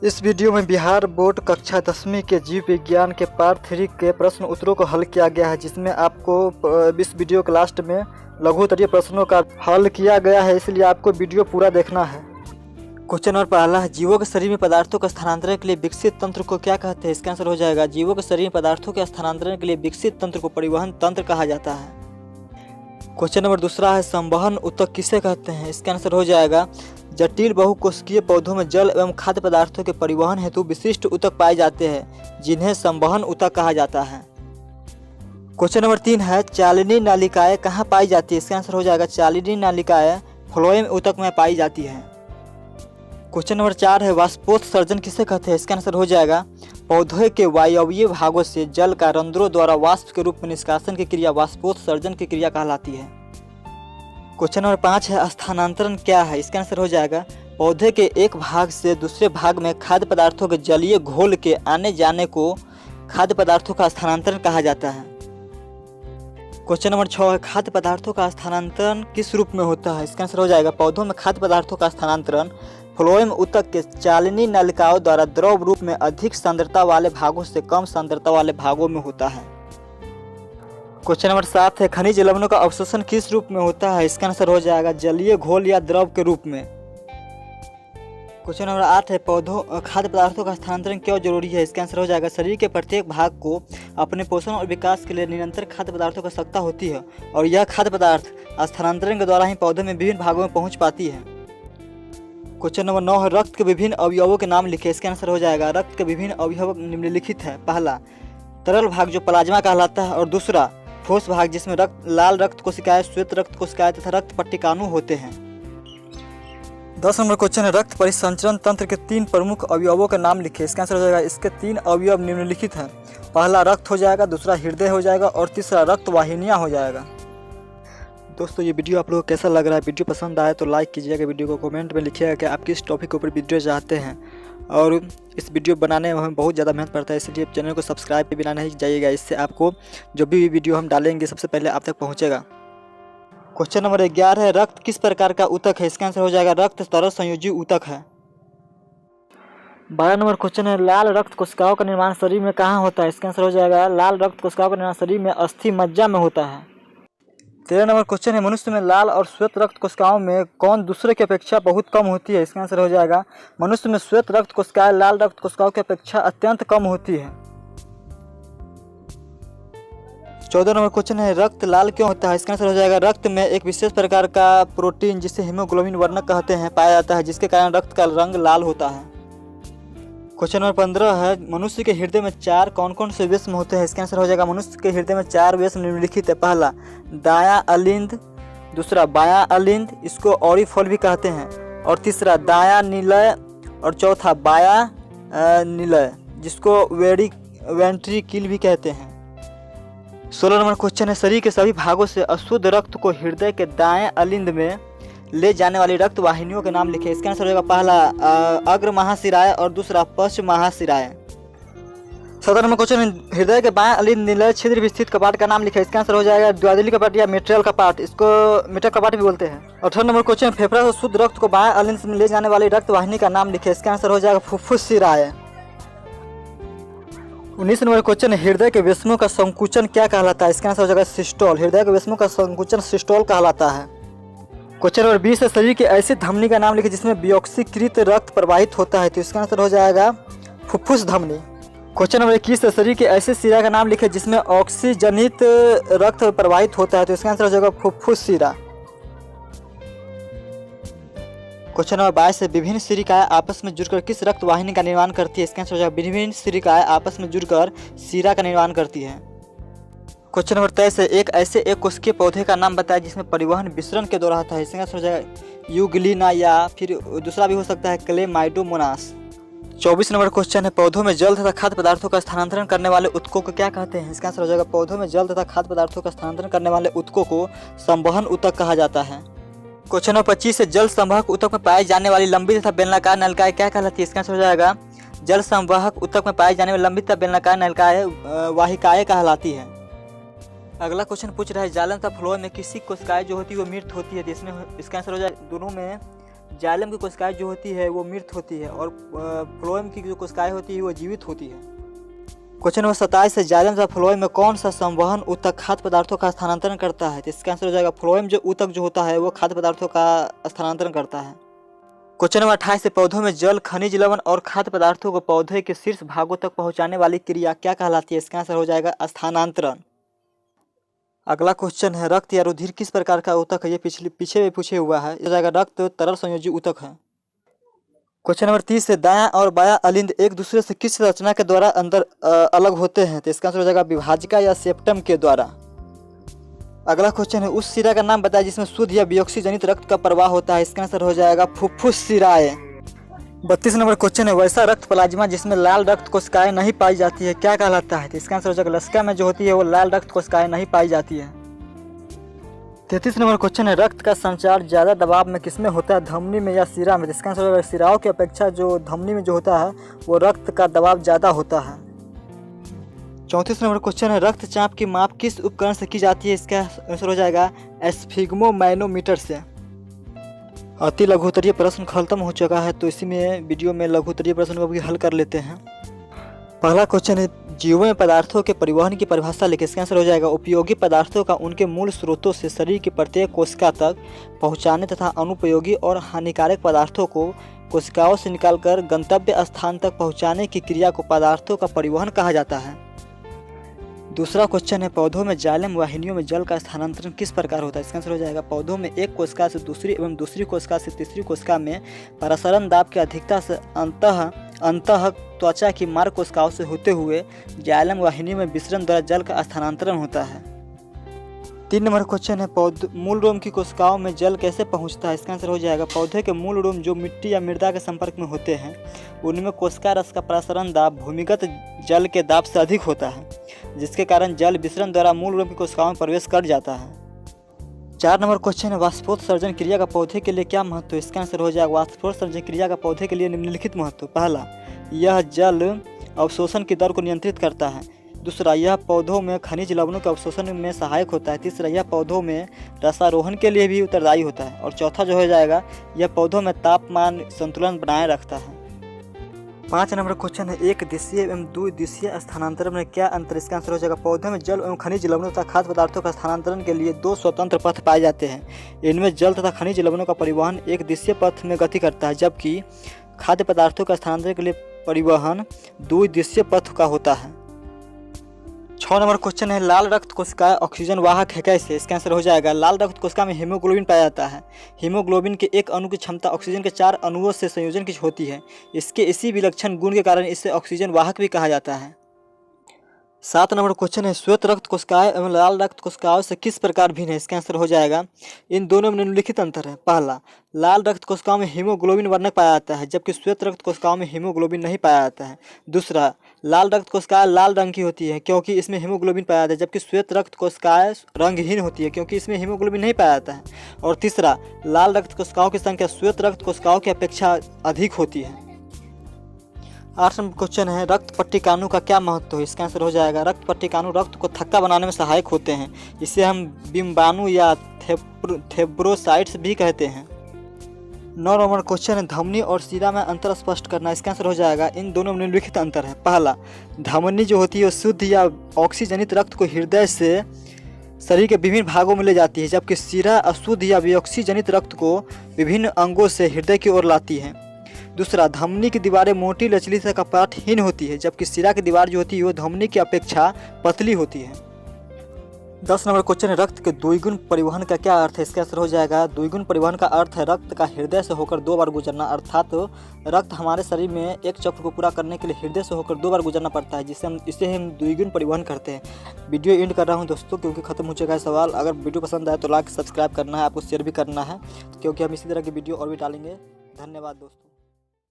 इस वीडियो में बिहार बोर्ड कक्षा 10वीं के जीव विज्ञान के पार्ट 3 के प्रश्न उत्तरों को हल किया गया है, जिसमें आपको इस वीडियो के लास्ट में लघु उत्तरीय प्रश्नों का हल किया गया है, इसलिए आपको वीडियो पूरा देखना है। क्वेश्चन नंबर पहला है, जीवों के शरीर में पदार्थों के स्थानांतरण के लिए विकसित तंत्र को क्या कहते हैं? इसका आंसर हो जाएगा जीवों के शरीर में पदार्थों के स्थानांतरण के लिए विकसित तंत्र को परिवहन तंत्र कहा जाता है। क्वेश्चन नंबर दूसरा है, संवहन ऊतक किसे कहते हैं? इसका आंसर हो जाएगा जटिल बहुकोशिकीय पौधों में जल एवं खाद्य पदार्थों के परिवहन हेतु विशिष्ट ऊतक पाए जाते हैं, जिन्हें संवहन ऊतक कहा जाता है। क्वेश्चन नंबर 3 है, चालिनी नालिकाएं कहाँ पाई जाती है? इसका आंसर हो जाएगा चालिनी नालिकाएं फ्लोएम ऊतक में पाई जाती है। क्वेश्चन नंबर 4 है, वाष्पोत्सर्जन किसे कहते हैं? इसका आंसर हो जाएगा पौधे के वायवीय भागों से जल का रंध्रों द्वारा वाष्प के रूप में निष्कासन की क्रिया वाष्पोत्सर्जन की क्रिया कहलाती है। क्वेश्चन नंबर 5 है, स्थानांतरण क्या है? इसका आंसर हो जाएगा पौधे के एक भाग से दूसरे भाग में खाद्य पदार्थों के जलीय घोल के आने जाने को खाद्य पदार्थों का स्थानांतरण कहा जाता है। क्वेश्चन नंबर 6 है, खाद्य पदार्थों का स्थानांतरण किस रूप में होता है? इसका आंसर हो जाएगा पौधों में खाद्य पदार्थों का स्थानांतरण फ्लोएम ऊतक के चालिनी नलिकाओं द्वारा द्रव रूप में अधिक सांद्रता वाले भागों से कम सांद्रता वाले भागों में होता है। क्वेश्चन नंबर 7 है, खनिज लवणों का अवशोषण किस रूप में होता है? इसका आंसर हो जाएगा जलीय घोल या द्रव के रूप में। क्वेश्चन नंबर 8 है, पौधों खाद्य पदार्थों का स्थानांतरण क्यों जरूरी है? इसका आंसर हो जाएगा शरीर के प्रत्येक भाग को अपने पोषण और विकास के लिए निरंतर खाद्य पदार्थों की आवश्यकता होती है, और यह खाद्य पदार्थ स्थानांतरण के द्वारा ही पौधे में विभिन्न भागों में पहुंच पाती है। क्वेश्चन नंबर 9 है, रक्त के विभिन्न अवयवों के नाम लिखे। इसका आंसर हो जाएगा रक्त के विभिन्न अवयव निम्नलिखित है। पहला, तरल भाग जो प्लाज्मा कहलाता है, और दूसरा ठोस भाग जिसमें लाल रक्त कोशिकाएं, श्वेत रक्त कोशिकाएं तथा रक्त पट्टिकाणु होते हैं। 10 नंबर क्वेश्चन है, रक्त परिसंचरण तंत्र के 3 प्रमुख अवयवों के नाम लिखे। इसका आंसर हो जाएगा इसके 3 अवयव निम्नलिखित हैं। पहला रक्त हो जाएगा, दूसरा हृदय हो जाएगा, और तीसरा रक्त वाहिनियाँ हो जाएगा। दोस्तों, ये वीडियो आप लोगों को कैसा लग रहा है? वीडियो पसंद आए तो लाइक कीजिएगा, वीडियो को कमेंट में लिखिएगा कि आप किस टॉपिक के ऊपर वीडियो चाहते हैं, और इस वीडियो बनाने में हमें बहुत ज़्यादा मेहनत पड़ता है, इसलिए चैनल को सब्सक्राइब के बिना नहीं जाइएगा। इससे आपको जो भी वीडियो हम डालेंगे सबसे पहले आप तक पहुँचेगा। क्वेश्चन नंबर 11 है, रक्त किस प्रकार का ऊतक है? इसका आंसर हो जाएगा रक्त तरल संयोजी ऊतक है। 12 नंबर क्वेश्चन है, लाल रक्त कोशिकाओं का निर्माण शरीर में कहाँ होता है? इसका आंसर हो जाएगा लाल रक्त कोशिकाओं का निर्माण शरीर में अस्थि मज्जा में होता है। 13 नंबर क्वेश्चन है, मनुष्य में लाल और श्वेत रक्त कोशिकाओं में कौन दूसरे की अपेक्षा बहुत कम होती है? इसका आंसर हो जाएगा मनुष्य में श्वेत रक्त कोशिकाएं लाल रक्त कोशिकाओं की अपेक्षा अत्यंत कम होती है। 14 नंबर क्वेश्चन है, रक्त लाल क्यों होता है? इसका आंसर हो जाएगा रक्त में एक विशेष प्रकार का प्रोटीन जिसे हीमोग्लोबिन वर्णक कहते हैं पाया जाता है, जिसके कारण रक्त का रंग लाल होता है। क्वेश्चन नंबर 15 है, मनुष्य के हृदय में 4 कौन कौन से वेश्म होते हैं? इसका आंसर हो जाएगा मनुष्य के हृदय में 4 वेश्म निम्नलिखित है। पहला दायां अलिंद, दूसरा बायां अलिंद, इसको ऑरिफोल भी कहते हैं, और तीसरा दायां निलय, और चौथा बायां निलय जिसको वेंट्रिकिल भी कहते हैं। 16 नंबर क्वेश्चन है, शरीर के सभी भागों से अशुद्ध रक्त को हृदय के दाएं अलिंद में ले जाने वाली रक्त वाहिनियों के नाम लिखे। इसका आंसर हो जाएगा पहला अग्र महाशिराय, और दूसरा पश्च महाशिराय। 17 नंबर क्वेश्चन है, हृदय के बाएं अलिंद निलय छिद्र में स्थित कपाट का नाम लिखे। इसका आंसर हो जाएगा द्वादली कपाट या मेट्रियल कपाट, इसको मीटर कपाट भी बोलते हैं। 18 नंबर क्वेश्चन, फेफड़ा से शुद्ध रक्त को बाएं अलिंद में ले जाने वाली रक्त वाहिनी का नाम लिखे। इसका आंसर हो जाएगा फुफ्फुस शिराय। 19 नंबर क्वेश्चन है, हृदय के वेश्मों का संकुचन क्या कहलाता है? इसका आंसर हो जाएगा सिस्टोल। हृदय के वेश्मों का संकुचन सिस्टोल कहलाता है। क्वेश्चन नंबर 20 है, शरीर की ऐसी धमनी का नाम लिखिए जिसमें वियोक्सीकृत रक्त प्रवाहित होता है। तो इसका आंसर हो जाएगा फुफ्फुस धमनी। क्वेश्चन नंबर 21 है, शरीर के ऐसे शिरा का नाम लिखिए जिसमें ऑक्सीजनित रक्त प्रवाहित होता है। तो इसका आंसर हो जाएगा फुफ्फुस शिरा। क्वेश्चन नंबर 22 है, विभिन्न सिरिकाएं आपस में जुड़कर किस रक्त वाहिनी का निर्माण करती है? इसका आंसर हो जाएगा विभिन्न सिरिकाएं आपस में जुड़कर शिरा का निर्माण करती है। क्वेश्चन नंबर 23 है, एक ऐसे एक कोशिकीय पौधे का नाम बताएं जिसमें परिवहन विसरण के द्वारा होता है। इसका आंसर हो जाएगा यूग्लिना, या फिर दूसरा भी हो सकता है क्लेमाइडोमोनास। 24 नंबर क्वेश्चन है, पौधों में जल तथा खाद्य पदार्थों का स्थानांतरण करने वाले ऊतकों को क्या कहते हैं? इसका आंसर हो जाएगा पौधों में जल तथा खाद्य पदार्थों का स्थानांतरण करने वाले ऊतकों को संवहन ऊतक कहा जाता है। क्वेश्चन नंबर 25 है, जल संवाहक ऊतक में पाई जाने वाली लंबी तथा बेलनाकार नलिकाएं क्या कहलाती है? इसका आंसर हो जाएगा जल संवाहक ऊतक में पाई जाने वाली लंबी तथा बेलनाकार नलिकाएं वाहिकाएं कहलाती है। अगला क्वेश्चन पूछ रहा है, जालन तथा फ्लोएम में किसी कोशिकाएं जो होती है वो मृत होती है? इसमें इसका आंसर हो जाएगा दोनों में जाइलम की कोशिकाएं जो होती है वो मृत होती है और फ्लोएम की जो कोशिकाएं होती है वो जीवित होती है। क्वेश्चन नंबर 27 है, जाइलम तथा फ्लोएम में कौन सा संवहन ऊतक खाद्य पदार्थों का स्थानांतरण करता है? तो इसका आंसर हो जाएगा फ्लोएम जो ऊतक जो होता है वो खाद्य पदार्थों का स्थानांतरण करता है। क्वेश्चन नंबर 28 है, पौधों में जल, खनिज लवण और खाद्य पदार्थों को पौधे के शीर्ष भागों तक पहुंचाने वाली क्रिया क्या कहलाती है? इसका आंसर हो जाएगा स्थानांतरण। अगला क्वेश्चन है, रक्त या रुधिर किस प्रकार का ऊतक है? ये पीछे में पूछे हुआ है। हो जाएगा रक्त तरल संयोजी ऊतक है। क्वेश्चन नंबर 30 है, दायां और बायां अलिंद एक दूसरे से किस रचना के द्वारा अलग होते हैं? तो इसका आंसर हो जाएगा विभाजिका या सेप्टम के द्वारा। अगला क्वेश्चन है, उस शिरा का नाम बताएं जिसमें शुद्ध या वियोक्सी जनित रक्त का प्रवाह होता है? इसका आंसर हो जाएगा फुफ्फुस शिराएं। 32 नंबर क्वेश्चन है, वैसा रक्त प्लाज्मा जिसमें लाल रक्त कोशिकाएं नहीं पाई जाती है क्या कहलाता है? तो इसका आंसर हो जाएगा लसिका में जो होती है वो लाल रक्त कोशिकाएं नहीं पाई जाती है। 33 नंबर क्वेश्चन है, रक्त का संचार ज्यादा दबाव में किसमें होता है, धमनी में या शिरा में? इसका आंसर होगा शिराओं की अपेक्षा जो धमनी में जो होता है वो रक्त का दबाव ज्यादा होता है। 34 नंबर क्वेश्चन है, रक्तचाप की माप किस उपकरण से की जाती है? इसका आंसर हो जाएगा एस्फिग्मोमैनोमीटर से। अति लघुत्तरीय प्रश्न खत्म हो चुका है, तो इसी में वीडियो में लघुत्तरीय प्रश्न को भी हल कर लेते हैं। पहला क्वेश्चन है, जीवों में पदार्थों के परिवहन की परिभाषा लिखिए। इसका आंसर हो जाएगा उपयोगी पदार्थों का उनके मूल स्रोतों से शरीर की प्रत्येक कोशिका तक पहुंचाने तथा अनुपयोगी और हानिकारक पदार्थों को कोशिकाओं से निकालकर गंतव्य स्थान तक पहुंचाने की क्रिया को पदार्थों का परिवहन कहा जाता है। दूसरा क्वेश्चन है, पौधों में जाइलम वाहिनियों में जल का स्थानांतरण किस प्रकार होता है? इसका आंसर हो जाएगा पौधों में एक कोशिका से दूसरी एवं दूसरी कोशिका से तीसरी कोशिका में प्रसरण दाब की अधिकता से अंतः त्वचा की मार्ग कोशिकाओं से होते हुए जाइलम वाहिनी में विसरण द्वारा जल का स्थानांतरण होता है। 3 नंबर क्वेश्चन है, मूल रोम की कोशिकाओं में जल कैसे पहुंचता है? इसका आंसर हो जाएगा पौधे के मूल रोम जो मिट्टी या मृदा के संपर्क में होते हैं उनमें कोशिका रस का प्रसरण दाब भूमिगत जल के दाब से अधिक होता है, जिसके कारण जल विसरण द्वारा मूल रोम की कोशिकाओं में प्रवेश कर जाता है। 4 नंबर क्वेश्चन है, वाष्पोत्सर्जन क्रिया का पौधे के लिए क्या महत्व है? इसका आंसर हो जाएगा वाष्पोत्सर्जन क्रिया का पौधे के लिए निम्नलिखित महत्व। पहला, यह जल अवशोषण की दर को नियंत्रित करता है। दूसरा, यह पौधों में खनिज लवणों के अवशोषण में सहायक होता है। तीसरा, यह पौधों में रसारोहण के लिए भी उत्तरदायी होता है। और चौथा जो हो जाएगा, यह पौधों में तापमान संतुलन बनाए रखता है। 5 नंबर क्वेश्चन है, एक दिशीय एवं द्विदिशीय स्थानांतरण में क्या अंतर? इसका आंसर हो जाएगा पौधे में जल एवं खनिज लवणों तथा खाद्य पदार्थों का स्थानांतरण के लिए 2 स्वतंत्र पथ पाए जाते हैं। इनमें जल तथा खनिज लवणों का परिवहन एक दिशीय पथ में गति करता है, जबकि खाद्य पदार्थों का स्थानांतरण के लिए परिवहन द्विदिशीय पथ का होता है। 6 नंबर क्वेश्चन है, लाल रक्त कोशिकाएं ऑक्सीजन वाहक है कैसे? इसका आंसर हो जाएगा लाल रक्त कोशिका में हीमोग्लोबिन पाया जाता है। हीमोग्लोबिन के एक अणु की क्षमता ऑक्सीजन के 4 अणुओं से संयोजन की होती है। इसके इसी विलक्षण गुण के कारण इसे ऑक्सीजन वाहक भी कहा जाता है। 7 नंबर क्वेश्चन है, श्वेत रक्त कोशिकाएं एवं लाल रक्त कोशिकाओं से किस प्रकार भिन्न है? इसका आंसर हो जाएगा इन दोनों में निम्नलिखित अंतर है। पहला, लाल रक्त कोशिकाओं में हीमोग्लोबिन वर्णक पाया जाता है, जबकि श्वेत रक्त कोशिकाओं में हीमोग्लोबिन नहीं पाया जाता है। दूसरा, लाल रक्त कोशिकाएं लाल रंग की होती है क्योंकि इसमें हीमोग्लोबिन पाया जाता है, जबकि श्वेत रक्त कोशिकाएं रंगहीन होती है क्योंकि इसमें हीमोग्लोबिन नहीं पाया जाता है। और तीसरा, लाल रक्त कोशिकाओं की संख्या श्वेत रक्त कोशिकाओं की अपेक्षा अधिक होती है। 8 नंबर क्वेश्चन है, रक्त पट्टिकाणु का क्या महत्व है? इसका आंसर हो जाएगा रक्त पट्टिकाणु रक्त को थक्का बनाने में सहायक होते हैं। इसे हम बिम्बाणु या थ्रोम्बोसाइट्स भी कहते हैं। 9 नंबर क्वेश्चन है, धमनी और शिरा में अंतर स्पष्ट करना। इसका आंसर हो जाएगा इन दोनों में निम्नलिखित अंतर है। पहला, धमनी जो होती है वो शुद्ध या ऑक्सीजनित रक्त को हृदय से शरीर के विभिन्न भागों में ले जाती है, जबकि शिरा अशुद्ध या वियोक्सीजनित रक्त को विभिन्न अंगों से हृदय की ओर लाती है। दूसरा, धमनी की दीवारें मोटी लचीली तथा कपाटहीन होती है, जबकि शिरा की दीवार जो होती है वो धमनी की अपेक्षा पतली होती है। 10 नंबर क्वेश्चन है, रक्त के द्विगुण परिवहन का क्या अर्थ है? इसका आंसर हो जाएगा द्विगुण परिवहन का अर्थ है रक्त का हृदय से होकर 2 बार गुजरना, अर्थात रक्त हमारे शरीर में एक चक्र को पूरा करने के लिए हृदय से होकर 2 बार गुजरना पड़ता है, इसे हम द्विगुण परिवहन करते हैं। वीडियो एंड कर रहा हूं दोस्तों क्योंकि खत्म हो चुका है सवाल। अगर वीडियो पसंद आए तो लाइक सब्सक्राइब करना है, आपको शेयर भी करना है क्योंकि हम इसी तरह की वीडियो और भी डालेंगे। धन्यवाद दोस्तों।